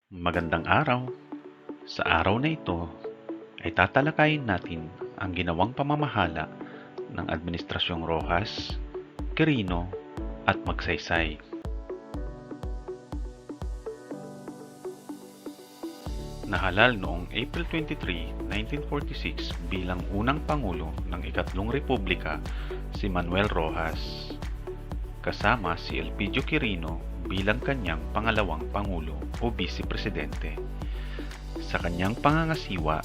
Magandang araw. Sa araw na ito ay tatalakayin natin ang ginawang pamamahala ng Administrasyong Rojas, Quirino at Magsaysay. Nahalal noong April 23, 1946 bilang unang Pangulo ng ikatlong Republika si Manuel Rojas, kasama si Elpidio Quirino bilang kanyang pangalawang Pangulo o Vice Presidente. Sa kanyang pangangasiwa,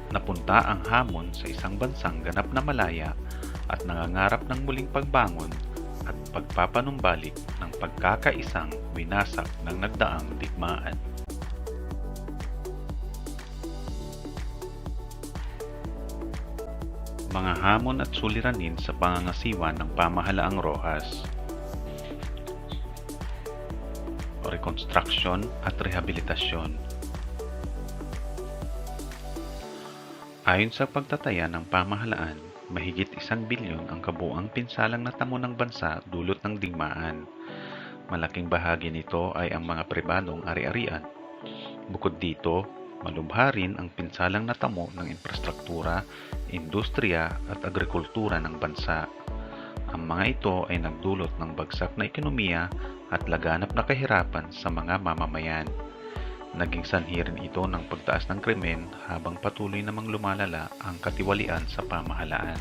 napunta ang hamon sa isang bansang ganap na malaya at nangangarap ng muling pagbangon at pagpapanumbalik ng pagkakaisang winasak ng nagdaang digmaan. Mga hamon at suliranin sa pangangasiwa ng pamahalaang Rojas. Rekonstruksyon at rehabilitasyon. Ayon sa pagtataya ng pamahalaan, mahigit 1 bilyon ang kabuuang pinsalang natamo ng bansa dulot ng digmaan. Malaking bahagi nito ay ang mga pribadong ari-arian. Bukod dito, malubha rin ang pinsalang natamo ng infrastruktura, industriya at agrikultura ng bansa. Ang mga ito ay nagdulot ng bagsak na ekonomiya at laganap na kahirapan sa mga mamamayan. Naging sanhi rin ito ng pagtaas ng krimen habang patuloy namang lumalala ang katiwalian sa pamahalaan.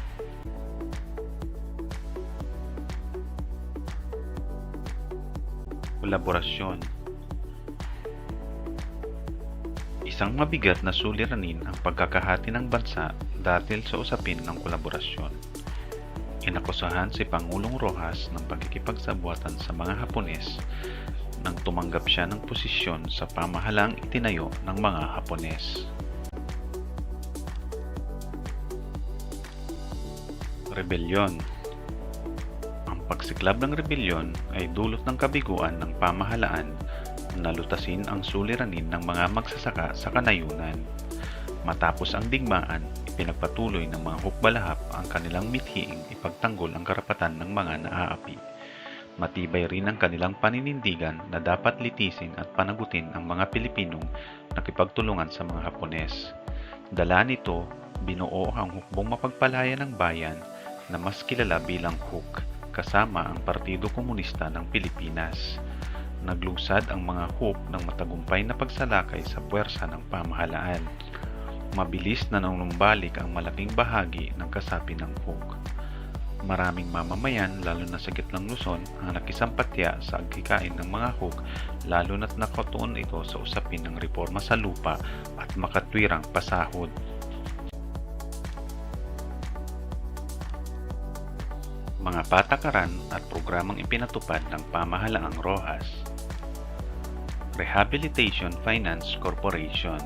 Kolaborasyon. Isang mabigat na suliranin ang pagkakahati ng bansa dahil sa usapin ng kolaborasyon. Inakusahan si Pangulong Rojas ng pagkikipagsabuatan sa mga Hapones nang tumanggap siya ng posisyon sa pamahalaang itinayo ng mga Hapones. Rebelyon. Ang pagsiklab ng rebelyon ay dulot ng kabiguan ng pamahalaan na lutasin ang suliranin ng mga magsasaka sa kanayunan. Matapos ang digmaan, ipinagpatuloy ng mga hukbalahap ang kanilang mithiing ipagtanggol ang karapatan ng mga naaapi. Matibay rin ang kanilang paninindigan na dapat litisin at panagutin ang mga Pilipinong nakipagtulungan sa mga Hapones. Dala nito, binuo ang hukbong mapagpalaya ng bayan na mas kilala bilang HUK kasama ang Partido Komunista ng Pilipinas. Naglunsad ang mga HUK ng matagumpay na pagsalakay sa puwersa ng pamahalaan. Mabilis na nanumbalik ang malaking bahagi ng kasapi ng HUK. Maraming mamamayan, lalo na sa gitnang Luzon, ang nakisampatya sa agkikain ng mga HUK, lalo na't nakatuon ito sa usapin ng reforma sa lupa at makatwirang pasahod. Mga patakaran at programang ipinatupad ng pamahalaang Rojas. Rehabilitation Finance Corporation.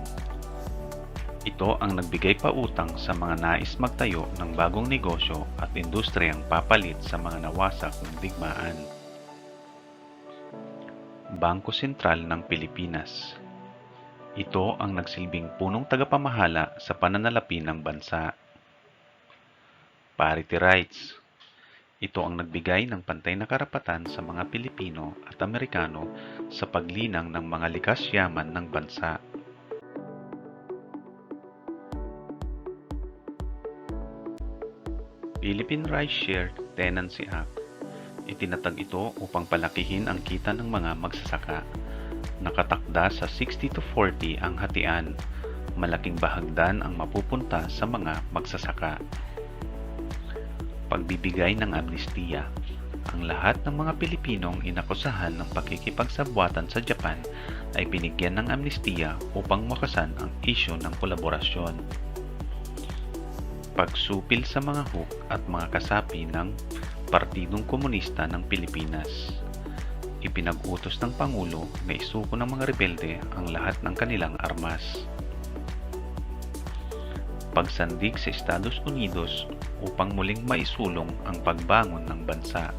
Ito ang nagbigay pautang sa mga nais magtayo ng bagong negosyo at industriyang papalit sa mga nawasak ng digmaan. Bangko Sentral ng Pilipinas. Ito ang nagsilbing punong tagapamahala sa pananalapi ng bansa. Parity Rights. Ito ang nagbigay ng pantay na karapatan sa mga Pilipino at Amerikano sa paglinang ng mga likas yaman ng bansa. Philippine Rice Share Tenancy Act. Itinatag ito upang palakihin ang kita ng mga magsasaka. Nakatakda sa 60-40 ang hatian. Malaking bahagdan ang mapupunta sa mga magsasaka. Pagbibigay ng amnestiya. Ang lahat ng mga Pilipinong inakusahan ng pakikipagsabuatan sa Japan ay binigyan ng amnestiya upang makasan ang isyu ng kolaborasyon. Pagsupil sa mga HUK at mga kasapi ng Partidong Komunista ng Pilipinas. Ipinag-utos ng Pangulo na isuko ng mga rebelde ang lahat ng kanilang armas. Pagsandig sa Estados Unidos upang muling maisulong ang pagbangon ng bansa.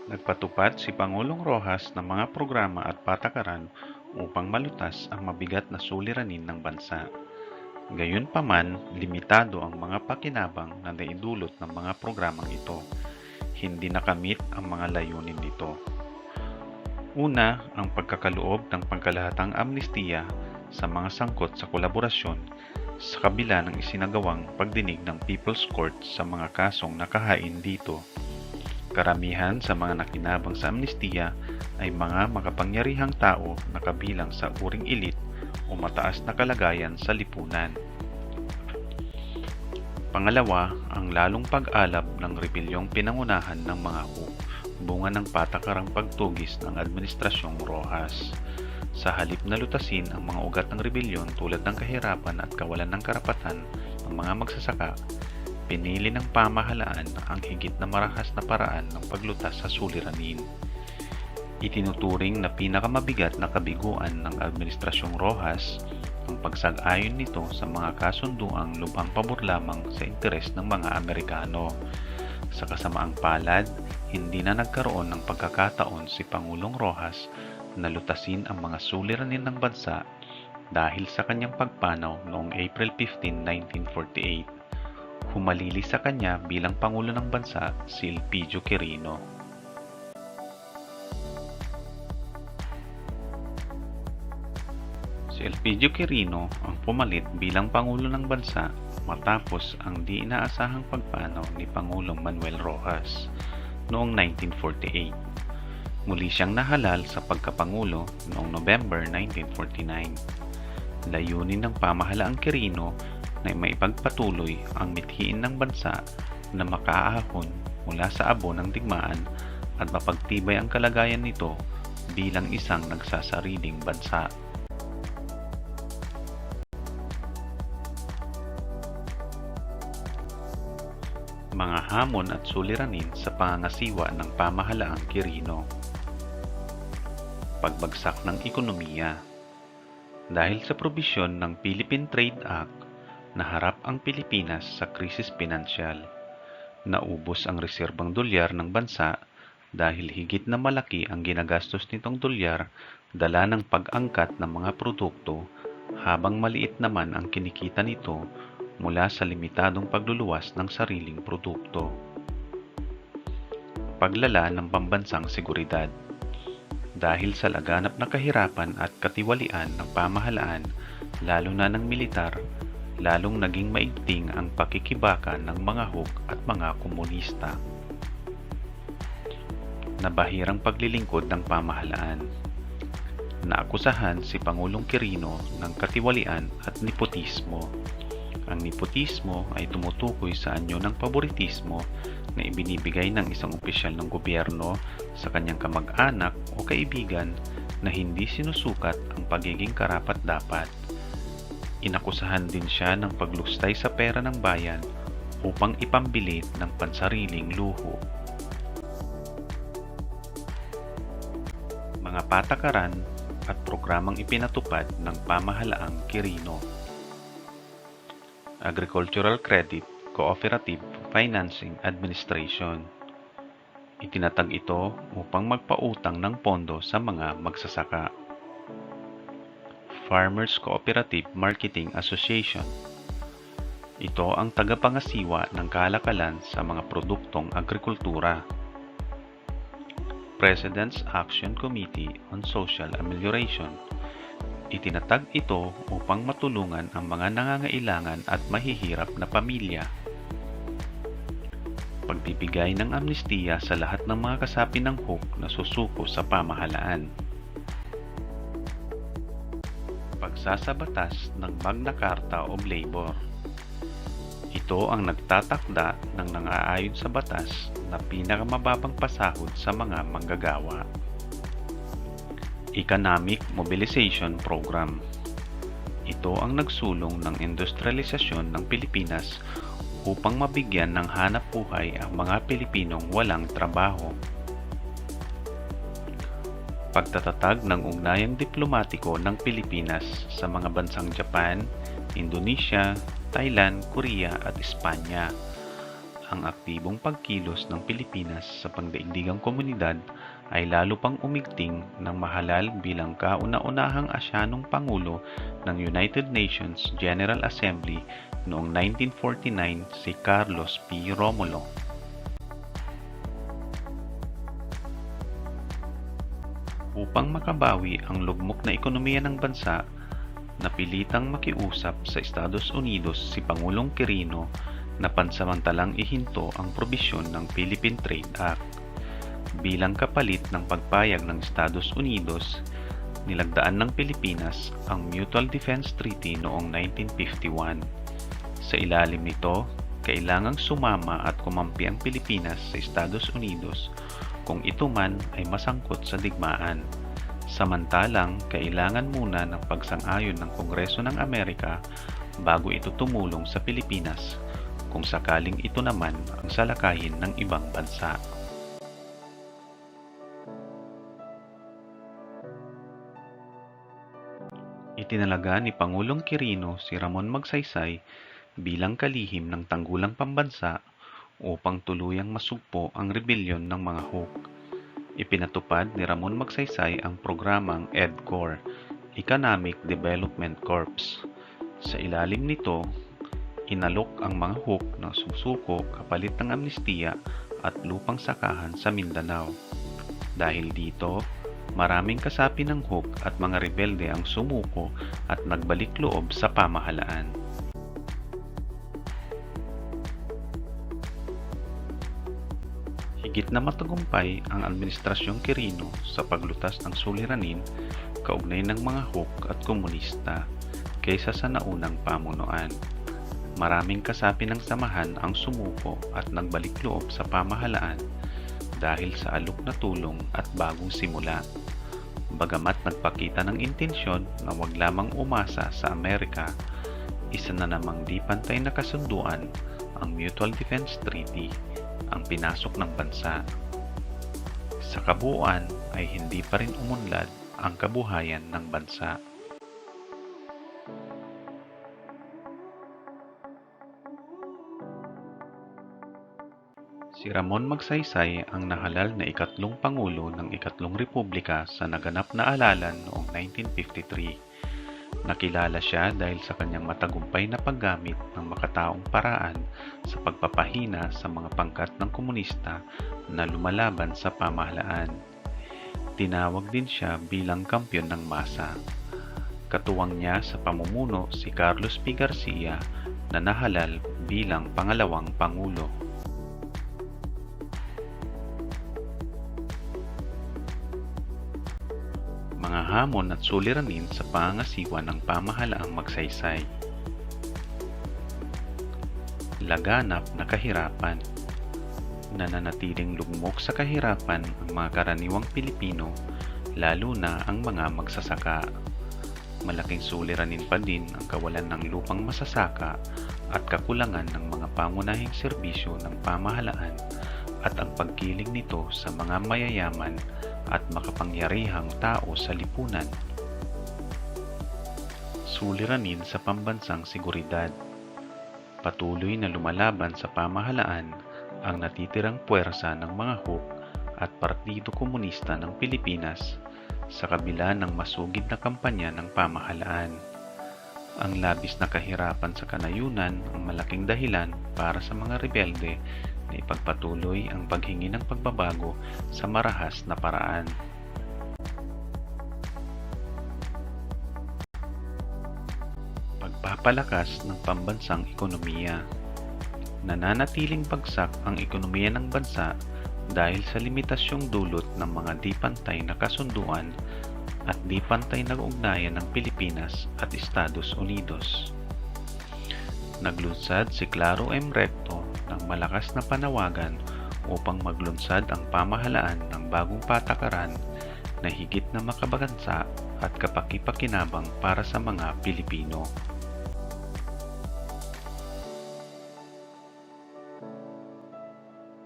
Nagpatupad si Pangulong Rojas ng mga programa at patakaran upang malutas ang mabigat na suliranin ng bansa. Gayunpaman, limitado ang mga pakinabang na naidulot ng mga programang ito. hindi nakamit ang mga layunin nito. Una, ang pagkakaloob ng pangkalahatang amnestiya sa mga sangkot sa kolaborasyon sa kabila ng isinagawang pagdinig ng People's Court sa mga kasong nakahain dito. Karamihan sa mga nakinabang sa amnestiya ay mga makapangyarihang tao na kabilang sa uring elite o mataas na kalagayan sa lipunan. Pangalawa, ang lalong pag-alab ng rebelyong pinangunahan ng mga bunga ng patakarang pagtugis ng Administrasyong Rojas. Sa halip na lutasin ang mga ugat ng rebelyon tulad ng kahirapan at kawalan ng karapatan ng mga magsasaka, pinili ng pamahalaan ang higit na marahas na paraan ng paglutas sa suliranin. Itinuturing na pinakamabigat na kabiguan ng Administrasyong Rojas ang pagsag-ayon nito sa mga kasunduang lubhang pabor lamang sa interes ng mga Amerikano. Sa kasamaang palad, hindi na nagkaroon ng pagkakataon si Pangulong Rojas na lutasin ang mga suliranin ng bansa dahil sa kanyang pagpanaw noong April 15, 1948. Humalili sa kanya bilang Pangulo ng bansa si Elpidio Quirino. Si Elpidio Quirino ang pumalit bilang Pangulo ng bansa matapos ang di inaasahang pagpanaw ni Pangulong Manuel Rojas noong 1948. Muli siyang nahalal sa pagkapangulo noong November 1949. Layunin ng pamahalaang Quirino na maipagpatuloy ang mithiin ng bansa na makaahon mula sa abo ng digmaan at mapagtibay ang kalagayan nito bilang isang nagsasariling bansa. Mga hamon at suliranin sa pangangasiwa ng pamahalaang Quirino. Pagbagsak ng ekonomiya. Dahil sa probisyon ng Philippine Trade Act, naharap ang Pilipinas sa krisis pinansyal. Naubos ang reserbang dolyar ng bansa dahil higit na malaki ang ginagastos nitong dolyar dala ng pag-angkat ng mga produkto habang maliit naman ang kinikita nito mula sa limitadong pagluluwas ng sariling produkto. Paglala ng pambansang seguridad. Dahil sa laganap na kahirapan at katiwalian ng pamahalaan, lalo na ng militar, lalong naging maigting ang pakikibaka ng mga Huk at mga komunista. Nabahirang paglilingkod ng pamahalaan. Naakusahan si Pangulong Quirino ng katiwalian at nepotismo. Ang nepotismo ay tumutukoy sa anyo ng paboritismo na ibinibigay ng isang opisyal ng gobyerno sa kanyang kamag-anak o kaibigan na hindi sinusukat ang pagiging karapat-dapat. Inakusahan din siya ng paglustay sa pera ng bayan upang ipambili ng pansariling luho. Mga patakaran at programang ipinatupad ng pamahalaang Quirino. Agricultural Credit Cooperative Financing Administration. Itinatag ito upang magpautang ng pondo sa mga magsasaka. Farmers Cooperative Marketing Association. Ito ang tagapangasiwa ng kalakalan sa mga produktong agrikultura. President's Action Committee on Social Amelioration. Itinatag ito upang matulungan ang mga nangangailangan at mahihirap na pamilya. Pagbibigay ng amnestiya sa lahat ng mga kasapi ng Huk na susuko sa pamahalaan. Pagsasabatas ng Magna Carta of Labor. Ito ang nagtatakda ng nang-aayon sa batas na pinakamababang pasahod sa mga manggagawa. Economic Mobilization Program. Ito ang nagsulong ng industrialisasyon ng Pilipinas upang mabigyan ng hanap buhay ang mga Pilipinong walang trabaho. Pagtatatag ng ugnayang diplomatiko ng Pilipinas sa mga bansang Japan, Indonesia, Thailand, Korea at Espanya. Ang aktibong pagkilos ng Pilipinas sa pangdaigdigang komunidad ay lalo pang umigting ng mahalal bilang kauna-unahang Asyanong Pangulo ng United Nations General Assembly noong 1949 si Carlos P. Romulo. Upang makabawi ang lugmok na ekonomiya ng bansa, napilitang makiusap sa Estados Unidos si Pangulong Quirino na pansamantalang ihinto ang probisyon ng Philippine Trade Act. Bilang kapalit ng pagpayag ng Estados Unidos, nilagdaan ng Pilipinas ang Mutual Defense Treaty noong 1951. Sa ilalim nito, kailangang sumama at kumampi ang Pilipinas sa Estados Unidos kung ito man ay masangkot sa digmaan. Samantalang, kailangan muna ng pagsang-ayon ng Kongreso ng Amerika bago ito tumulong sa Pilipinas kung sakaling ito naman ang salakayin ng ibang bansa. Itinalaga ni Pangulong Quirino si Ramon Magsaysay bilang kalihim ng tanggulang pambansa upang tuluyang masugpo ang rebelyon ng mga Huk. Ipinatupad ni Ramon Magsaysay ang programang EDCOR, Economic Development Corps. Sa ilalim nito, inalok ang mga Huk ng susuko kapalit ng amnestiya at lupang sakahan sa Mindanao. Dahil dito, maraming kasapi ng Huk at mga rebelde ang sumuko at nagbalik loob sa pamahalaan. Higit na matagumpay ang Administrasyong Quirino sa paglutas ng suliranin kaugnay ng mga Huk at komunista kaysa sa naunang pamunuan. Maraming kasapi ng samahan ang sumuko at nagbalik loob sa pamahalaan dahil sa alok na tulong at bagong simula. Bagamat nagpakita ng intensyon na wag lamang umasa sa Amerika, isa na namang di pantay na kasunduan ang Mutual Defense Treaty ang pinasok ng bansa. Sa kabuuan ay hindi pa rin umunlad ang kabuhayan ng bansa. Si Ramon Magsaysay ang nahalal na ikatlong Pangulo ng Ikatlong Republika sa naganap na halalan noong 1953. Nakilala siya dahil sa kanyang matagumpay na paggamit ng makataong paraan sa pagpapahina sa mga pangkat ng komunista na lumalaban sa pamahalaan. Tinawag din siya bilang kampyon ng masa. Katuwang niya sa pamumuno si Carlos P. Garcia na nahalal bilang pangalawang Pangulo. Mga hamon at suliranin sa pangangasiwa ng pamahalaang Magsaysay. Laganap na kahirapan. Nananatiling lugmok sa kahirapan ang mga karaniwang Pilipino, lalo na ang mga magsasaka. Malaking suliranin pa din ang kawalan ng lupang masasaka at kakulangan ng mga pangunahing serbisyo ng pamahalaan at ang pagkiling nito sa mga mayayaman at makapangyarihang tao sa lipunan. Suliranin sa pambansang seguridad. Patuloy na lumalaban sa pamahalaan ang natitirang puwersa ng mga Huk at Partido Komunista ng Pilipinas sa kabila ng masugid na kampanya ng pamahalaan. Ang labis na kahirapan sa kanayunan ang malaking dahilan para sa mga rebelde na ipagpatuloy ang paghingi ng pagbabago sa marahas na paraan. Pagpapalakas ng pambansang ekonomiya. Nananatiling bagsak ang ekonomiya ng bansa dahil sa limitasyong dulot ng mga di pantay na kasunduan at di pantay na ugnayan ng Pilipinas at Estados Unidos. Naglunsad si Claro M. Recto ng malakas na panawagan upang maglunsad ang pamahalaan ng bagong patakaran na higit na makabagansa at kapaki-pakinabang para sa mga Pilipino.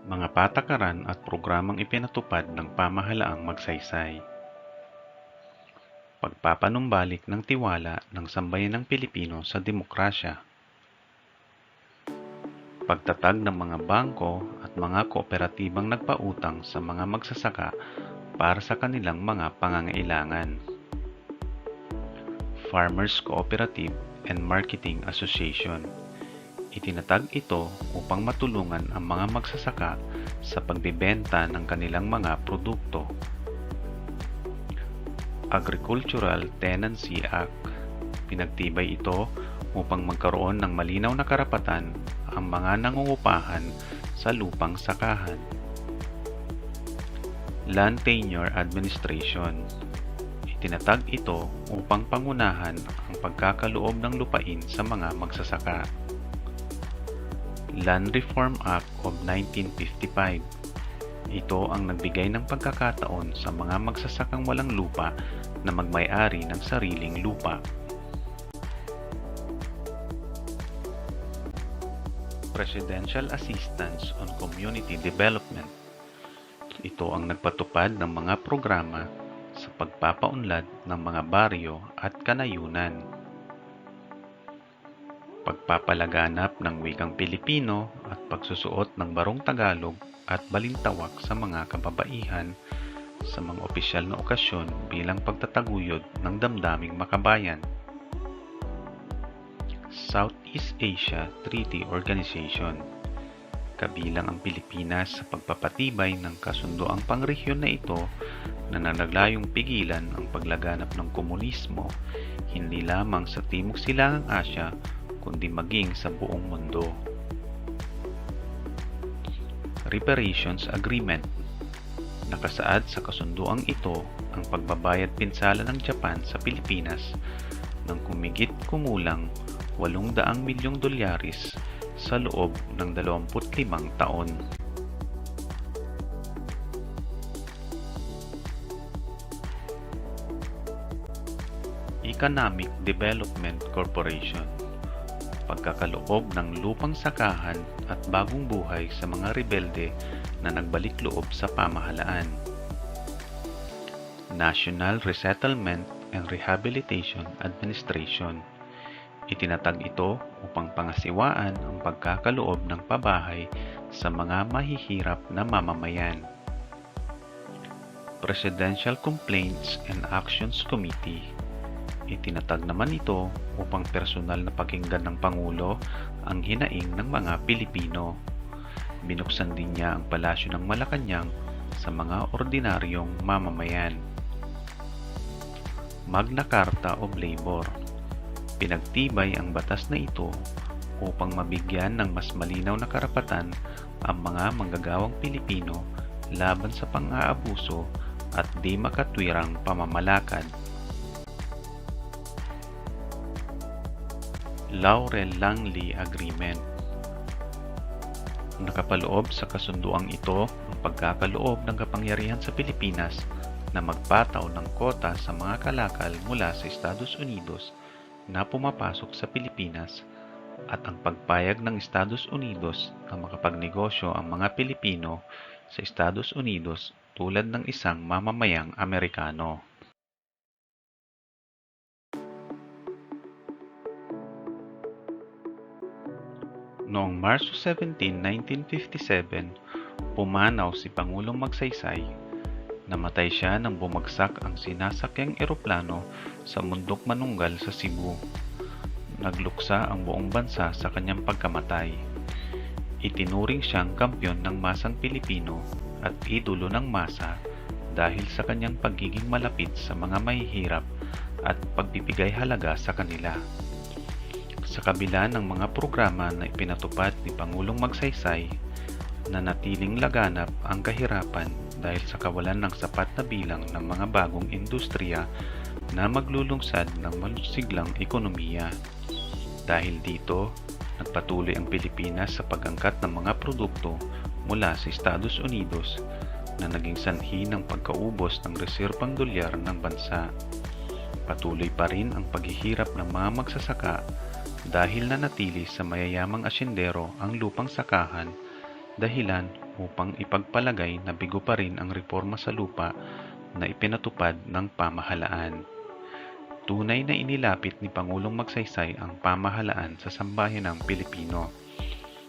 Mga patakaran at programang ipinatupad ng pamahalaang Magsaysay. Pagpapanumbalik ng tiwala ng sambayanang Pilipino sa demokrasya. Pagtatag ng mga bangko at mga kooperatibang nagpautang sa mga magsasaka para sa kanilang mga pangangailangan. Farmers Cooperative and Marketing Association. Itinatag ito upang matulungan ang mga magsasaka sa pagbebenta ng kanilang mga produkto. Agricultural Tenancy Act. Pinagtibay ito upang magkaroon ng malinaw na karapatan ang mga nangungupahan sa lupang sakahan. Land Tenure Administration. Itinatag ito upang pangunahan ang pagkakaloob ng lupain sa mga magsasaka. Land Reform Act of 1955. Ito ang nagbigay ng pagkakataon sa mga magsasakang walang lupa na magmay-ari ng sariling lupa. Presidential Assistance on Community Development. Ito ang nagpatupad ng mga programa sa pagpapaunlad ng mga baryo at kanayunan. Pagpapalaganap ng wikang Pilipino at pagsusuot ng barong Tagalog at balintawak sa mga kababaihan sa mga opisyal na okasyon bilang pagtataguyod ng damdaming makabayan. Southeast Asia Treaty Organization. Kabilang ang Pilipinas sa pagpapatibay ng kasunduang pangrehiyon na ito na naglayong pigilan ang paglaganap ng komunismo hindi lamang sa Timog Silangang Asya kundi maging sa buong mundo. Reparations Agreement. Nakasaad sa kasunduang ito ang pagbabayad pinsala ng Japan sa Pilipinas ng kumigit kumulang 800 milyong dolyaris sa loob ng 25 taon. Economic Development Corporation. Pagkakaloob ng lupang sakahan at bagong buhay sa mga rebelde na nagbalik loob sa pamahalaan. National Resettlement and Rehabilitation Administration. Itinatag ito upang pangasiwaan ang pagkakaloob ng pabahay sa mga mahihirap na mamamayan. Presidential Complaints and Actions Committee. Itinatag naman ito upang personal na pakinggan ng Pangulo ang hinaing ng mga Pilipino. Binuksan din niya ang palasyo ng Malacanang sa mga ordinaryong mamamayan. Magna Carta of Labor. Pinagtibay ang batas na ito upang mabigyan ng mas malinaw na karapatan ang mga manggagawang Pilipino laban sa pang-aabuso at di makatwirang pamamalakad. Laurel-Langley Agreement. Nakapaloob sa kasunduang ito ang pagkakaloob ng kapangyarihan sa Pilipinas na magpataw ng kota sa mga kalakal mula sa Estados Unidos na pumapasok sa Pilipinas at ang pagpayag ng Estados Unidos na makapagnegosyo ang mga Pilipino sa Estados Unidos tulad ng isang mamamayang Amerikano. Noong Marso 17, 1957, pumanaw si Pangulong Magsaysay. Namatay siya nang bumagsak ang sinasakyang eroplano sa Mundok Manunggal sa Cebu. Nagluksa ang buong bansa sa kanyang pagkamatay. Itinuring siyang kampyon ng masang Pilipino at idolo ng masa dahil sa kanyang pagiging malapit sa mga mahihirap at pagbibigay halaga sa kanila. Sa kabila ng mga programa na ipinatupad ni Pangulong Magsaysay, nanatiling laganap ang kahirapan dahil sa kawalan ng sapat na bilang ng mga bagong industriya na maglulungsad ng malusiglang ekonomiya. Dahil dito, nagpatuloy ang Pilipinas sa pag-angkat ng mga produkto mula sa Estados Unidos na naging sanhi ng pagkaubos ng reserbang dolyar ng bansa. Patuloy pa rin ang paghihirap ng mga magsasaka dahil nanatili sa mayayamang asyendero ang lupang sakahan, dahilan upang ipagpalagay na bigo pa rin ang reforma sa lupa na ipinatupad ng pamahalaan. Tunay na inilapit ni Pangulong Magsaysay ang pamahalaan sa sambayanang Pilipino.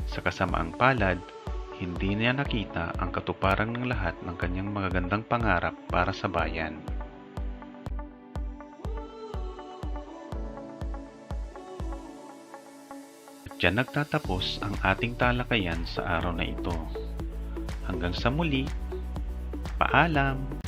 Sa kasamaang palad, hindi niya nakita ang katuparan ng lahat ng kanyang magagandang pangarap para sa bayan. Diyan nagtatapos ang ating talakayan sa araw na ito. Hanggang sa muli, paalam!